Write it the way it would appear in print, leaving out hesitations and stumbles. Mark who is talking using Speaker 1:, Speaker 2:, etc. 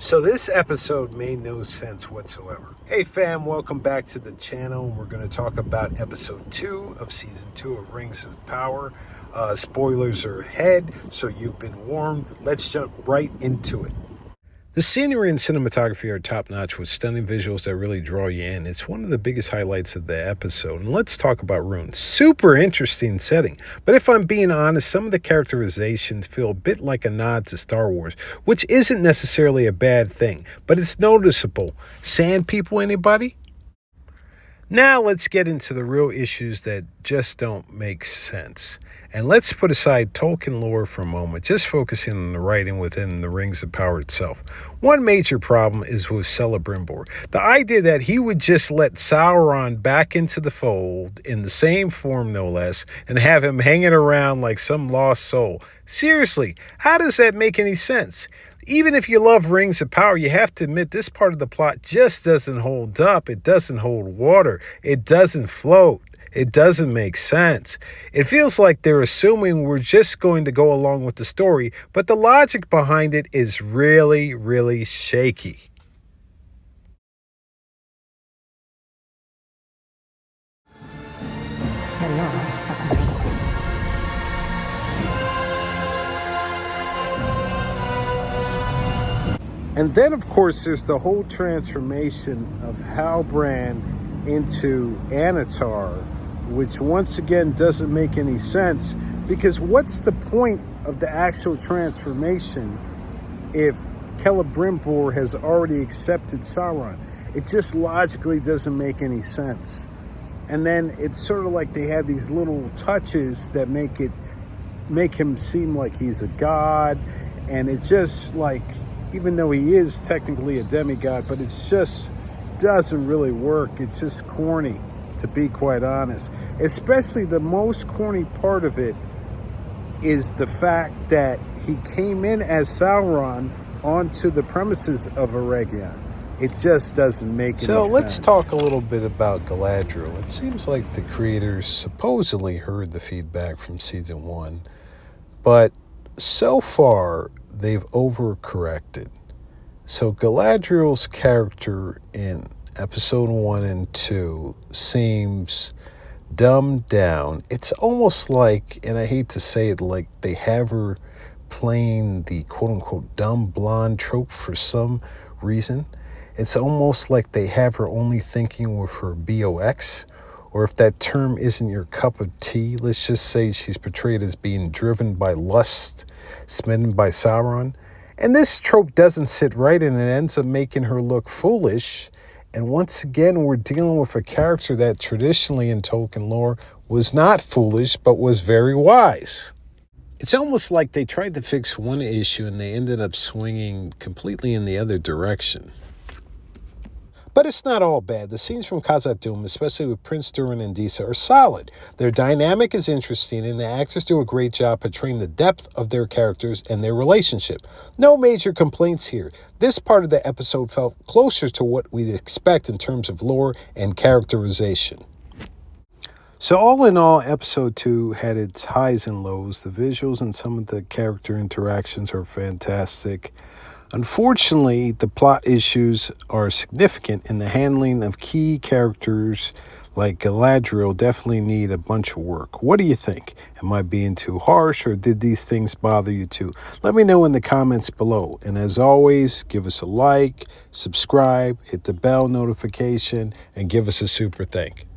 Speaker 1: So this episode made no sense whatsoever. Hey fam, welcome back to the channel. We're going to talk about episode 2 of season 2 of Rings of Power. Spoilers are ahead, so you've been warned. Let's jump right into it. The scenery and cinematography are top-notch with stunning visuals that really draw you in. It's one of the biggest highlights of the episode. And let's talk about Rune. Super interesting setting. But if I'm being honest, some of the characterizations feel a bit like a nod to Star Wars, which isn't necessarily a bad thing, but it's noticeable. Sand people, anybody? Now let's get into the real issues that just don't make sense. And let's put aside Tolkien lore for a moment, just focusing on the writing within the Rings of Power itself. One major problem is with Celebrimbor. The idea that he would just let Sauron back into the fold, in the same form no less, and have him hanging around like some lost soul. Seriously, how does that make any sense? Even if you love Rings of Power, you have to admit this part of the plot just doesn't hold up. It doesn't hold water. It doesn't float. It doesn't make sense. It feels like they're assuming we're just going to go along with the story, but the logic behind it is really, really shaky.
Speaker 2: The Lord of the Rings.
Speaker 1: And then, of course, there's the whole transformation of Halbrand into Anatar, which once again doesn't make any sense, because what's the point of the actual transformation if Celebrimbor has already accepted Sauron? It just logically doesn't make any sense. And then it's sort of like they have these little touches that make him seem like he's a god, and it just like, even though he is technically a demigod, but it's just doesn't really work. It's just corny, to be quite honest. Especially the most corny part of it is the fact that he came in as Sauron onto the premises of Eregion. It just doesn't make any sense. So let's talk a little bit about Galadriel. It seems like the creators supposedly heard the feedback from season 1, but so far they've overcorrected. So Galadriel's character in episode 1 and 2 seems dumbed down. It's almost like, and I hate to say it, like they have her playing the quote-unquote dumb blonde trope for some reason. It's almost like they have her only thinking with her BOX, or if that term isn't your cup of tea, let's just say she's portrayed as being driven by lust, smitten by Sauron. And this trope doesn't sit right, and it ends up making her look foolish. And once again, we're dealing with a character that traditionally in Tolkien lore was not foolish, but was very wise. It's almost like they tried to fix one issue and they ended up swinging completely in the other direction. But it's not all bad. The scenes from Khazad-dûm, especially with Prince Durin and Disa, are solid. Their dynamic is interesting, and the actors do a great job portraying the depth of their characters and their relationship. No major complaints here. This part of the episode felt closer to what we'd expect in terms of lore and characterization. So all in all, episode 2 had its highs and lows. The visuals and some of the character interactions are fantastic. Unfortunately, the plot issues are significant, and the handling of key characters like Galadriel definitely need a bunch of work. What do you think? Am I being too harsh, or did these things bother you too? Let me know in the comments below. And as always, give us a like, subscribe, hit the bell notification, and give us a super thank.